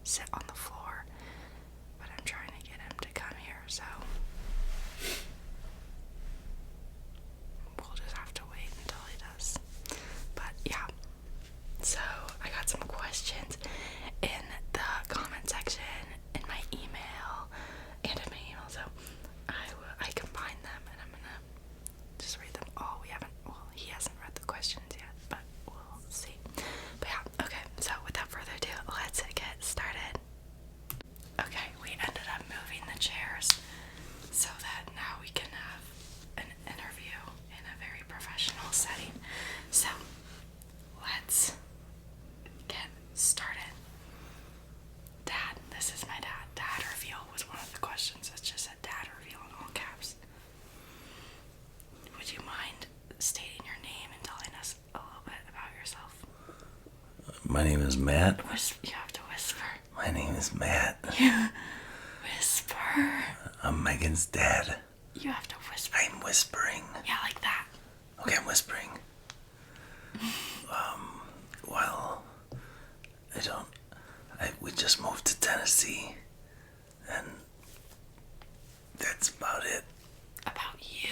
sit on the floor, but I'm trying to get him to come here, so we'll just have to wait until he does. But yeah, so I got some questions in the comment section in my email and in my email, so I combined them and I'm gonna just read them all. He hasn't read the questions yet, but we'll see. But yeah, okay, so without further ado, let's get started. Okay, we ended up moving the chairs so that now we can have an interview in a very professional setting. So, let's get started. Dad, this is my dad. Dad reveal was one of the questions. It just said dad reveal in all caps. Would you mind stating your name and telling us a little bit about yourself? My name is Matt. You have to whisper. My name is Matt. Yeah. Whisper. I'm Megan's dad. You have to whisper. I'm whispering. Yeah, like that. Okay, I'm whispering. Well, we just moved to Tennessee, and that's about it. About you.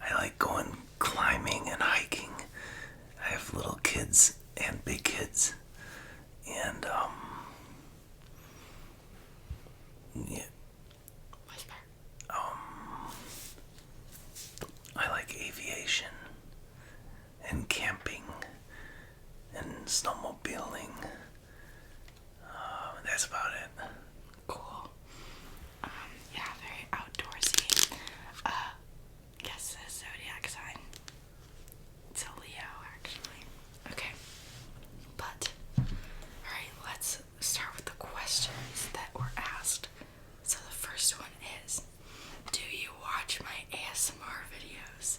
I like going climbing and hiking. I have little kids and big kids, and yeah, Whisper. I like aviation and camping and snowmobiling. That's about it. Cool. Yeah, very outdoorsy. Guess the zodiac sign. It's a Leo, actually. Okay. But, alright, let's start with the questions that were asked. So the first one is, do you watch my ASMR videos?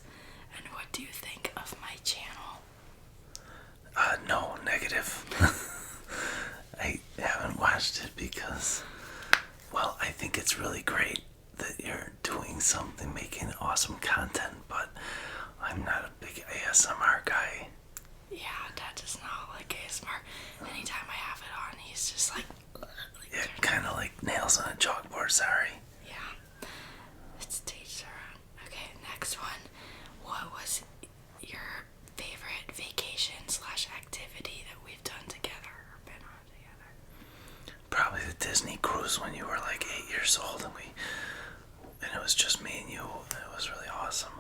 And what do you think of my channel? No, negative. I haven't watched it because, well, I think it's really great that you're doing something, making awesome content, but I'm not a big ASMR guy. Yeah, Dad does not like ASMR. Anytime I have it on, he's just like Yeah, kind of like nails on a chalkboard, sorry. yeah. It's stage around. Okay, next one. What was your favorite vacation / activity that we've done together or been on together? Probably the Disney cruise when you were like 8 years old and it was just me and you. It was really awesome.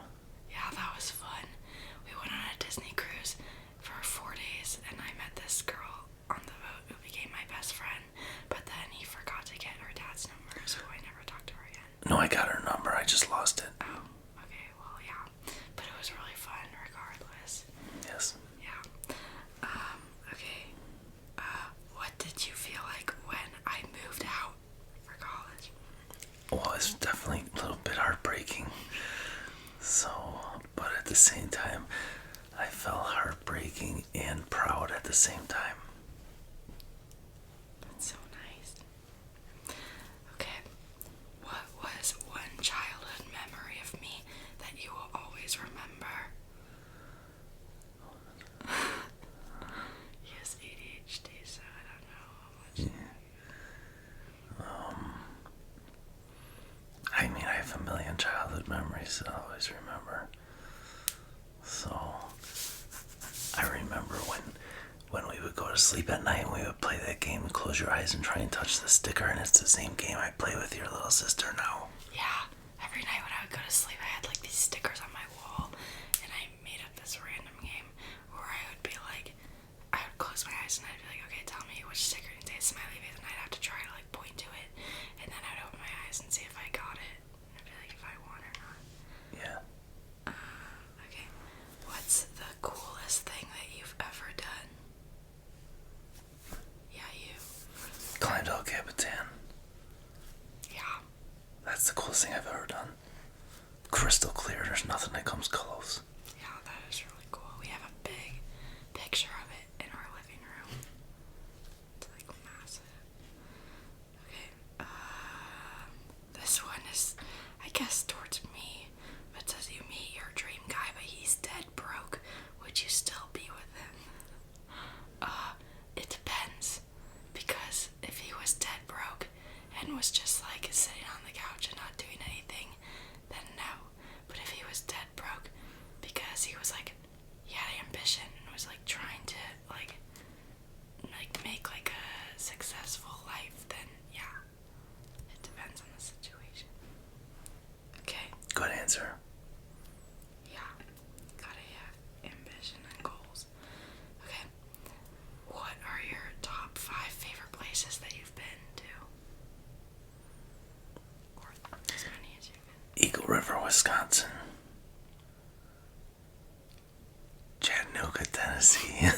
Yeah, that was fun. We went on a Disney cruise for 4 days, and I met this girl on the boat who became my best friend, but then he forgot to get her dad's number, so I never talked to her again. No, I got her number. I just lost it. Oh, okay, well, yeah. But it was really fun regardless. Yes. Yeah. Okay. What did you feel like when I moved out for college? Well, it's definitely a little bit heartbreaking. So, but at the same time, I felt heartbreaking and proud at the same time. That's so nice. Okay. What was one childhood memory of me that you will always remember? He has ADHD, so I don't know how much. I mean, I have a million childhood memories that I always remember. So, I remember when we would go to sleep at night and we would play that game, close your eyes and try and touch the sticker, and it's the same game I play with your little sister now. Yeah, every night when I would go to sleep, I had like these stickers on my wall, and I made up this random game where I would be like, I would close my eyes and I'd be like, okay, tell me which sticker contains smiley face, and I'd have to try to like point to it, and then I'd open my eyes and see if I got it, and I'd be like, if I won or not. Yeah. Okay, what's the coolest thing that you've ever done? Yeah, you. Climbed El Capitan. Yeah. That's the coolest thing I've ever done. Crystal clear, there's nothing that comes close. Yeah, that is really cool. We have a big picture of it in our living room. It's like massive. Okay, this one is, I guess, towards me. It says you meet your dream guy, but he's dead broke. ambition and was like trying to like make like a successful life, then yeah, it depends on the situation. Okay. Good answer. Yeah, gotta have ambition and goals. Okay, what are your top 5 favorite places that you've been to? Or as many as you've been. Eagle River, Wisconsin. Chattanooga, Tennessee.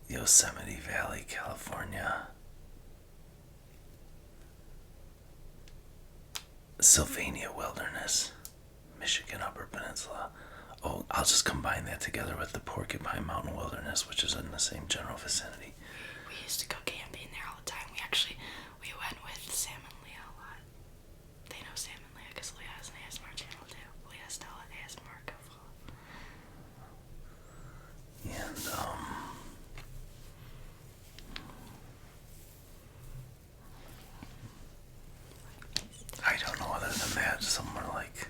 Yosemite Valley, California. Sylvania Wilderness, Michigan Upper Peninsula. Oh, I'll just combine that together with the Porcupine Mountain Wilderness, which is in the same general vicinity. We used to go camping there all the time. We went with Sam and Leah a lot. They know Sam and Leah because Leah has an ASMR channel too. Leah Stella ASMR, go follow. And I don't know, other than that, somewhere like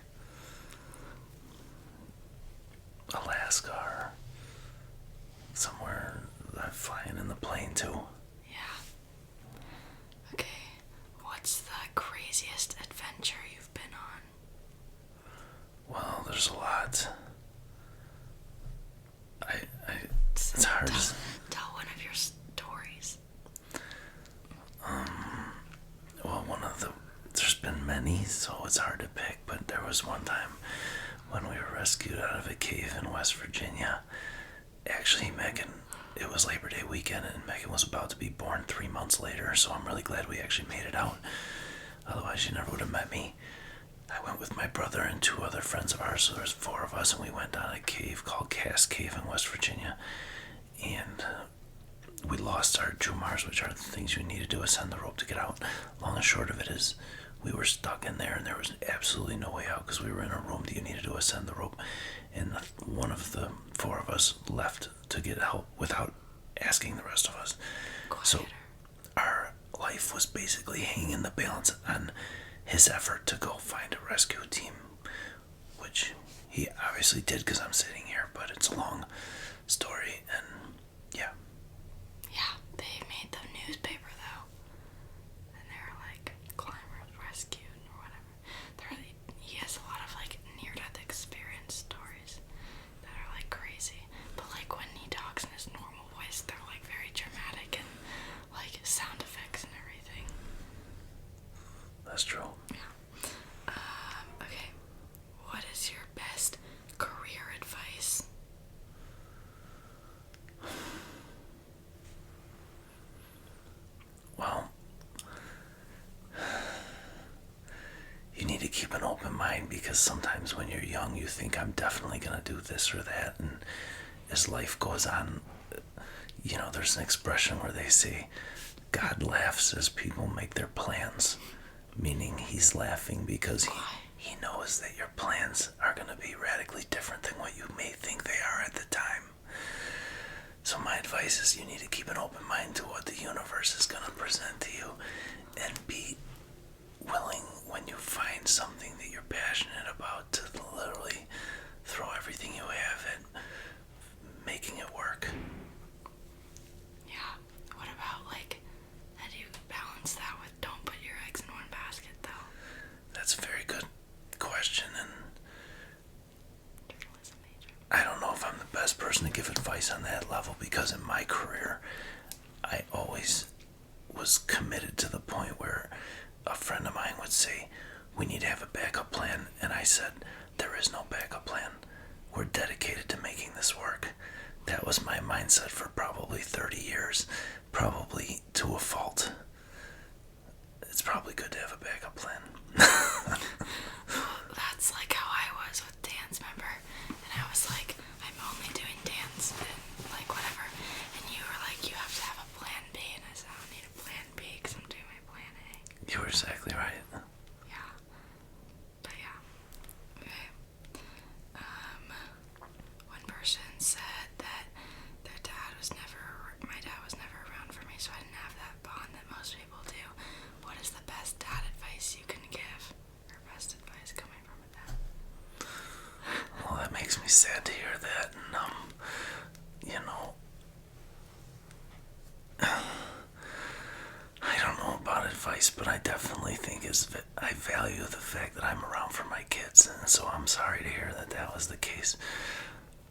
Alaska or somewhere I'm flying in the plane too. Yeah. Okay. What's the craziest adventure you've been on? Well, there's a lot. It's hard to... Tell one of your stories. Well, there's been many, so it's hard to pick, but there was one time when we were rescued out of a cave in West Virginia. Actually, Megan, it was Labor Day weekend, and Megan was about to be born 3 months later, so I'm really glad we actually made it out. Otherwise, she never would have met me. I went with my brother and 2 other friends of ours, so there's 4 of us, and we went down a cave called Cass Cave in West Virginia, and we lost our Jumars, which are the things you need to do ascend the rope to get out. Long and short of it is, we were stuck in there, and there was absolutely no way out because we were in a room that you needed to ascend the rope, and one of the 4 of us left to get help without asking the rest of us. So our life was basically hanging in the balance on his effort to go find a rescue team, which he obviously did because I'm sitting here, but it's a long story, and yeah. Yeah, they made the newspaper though. And they were like, climbers rescued or whatever. He has a lot of like near-death experience stories that are like crazy. But like when he talks in his normal voice, they're like very dramatic and like sound effects and everything. That's true. Yeah. Okay. What is your best career advice? Well, you need to keep an open mind because sometimes when you're young, you think I'm definitely going to do this or that. And as life goes on, there's an expression where they say, God laughs as people make their plans. Meaning he's laughing because he knows that your plans are going to be radically different than what you may think they are at the time. So my advice is you need to keep an open mind to what the universe is going to present to you and be willing when you find something that you're passionate about to literally throw everything you have at making it work. Yeah. What about like, how do you balance that with don't put your eggs in one basket though? That's a very good question, and Journalism major. I don't know if I'm the best person to give advice on that level because in my career, I always was committed to the point where a friend of mine would say, we need to have a backup plan, and I said, there is no backup plan. We're dedicated to making this work. That was my mindset for probably 30 years, probably to a fault. It's probably good to have a backup plan. That's like how I was with dance, remember? And I was like, I'm only doing dance and like whatever. And you were like, you have to have a plan B. And I said, I don't need a plan B because I'm doing my plan A. You were exactly right. Yeah. But yeah. Okay. One person said that my dad was never around for me, so I didn't have that bond that most people do. What is the best dad advice sad to hear that. And, you know, I don't know about advice, but I definitely think I value the fact that I'm around for my kids, and so I'm sorry to hear that that was the case.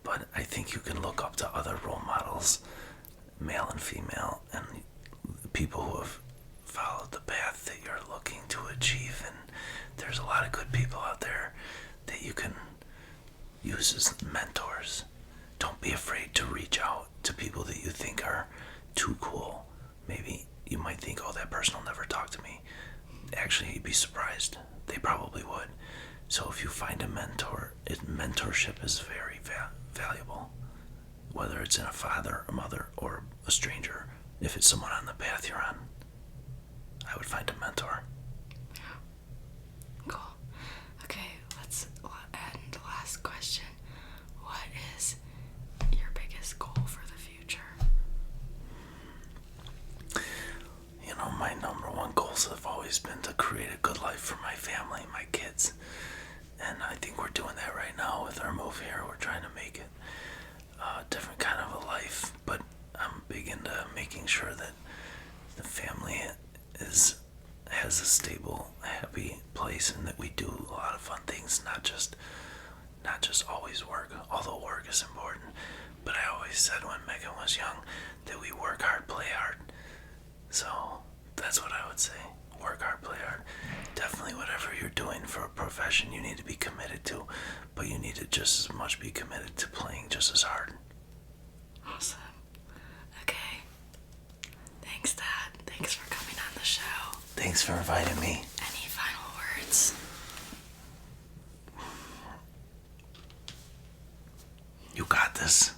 But I think you can look up to other role models, male and female, and people who have followed the path that you're looking to achieve. And there's a lot of good people out there that you can use as mentors. Don't be afraid to reach out to people that you think are too cool. Maybe you might think, oh, that person will never talk to me. Actually, you'd be surprised. They probably would. So if you find a mentor, mentorship is very valuable. Whether it's in a father, a mother, or a stranger. If it's someone on the path you're on, I would find a mentor. Cool. Okay, let's end the last question. What is your biggest goal for the future? You know, my number one goals have always been to create a good life for my family, my kids. And I think we're doing that right now with our move here. We're trying to make it a different kind of a life, but I'm big into making sure that the family has a stable, happy place, and that we do a lot of fun things, not just always work, although work is important. But I always said when Megan was young that we work hard, play hard. So that's what I would say. Work hard, play hard. Definitely whatever you're doing for a profession you need to be committed to, but you need to just as much be committed to playing just as hard. Awesome. Okay. Thanks, Dad. Thanks for coming on the show. Thanks for inviting me. Any final words? You got this.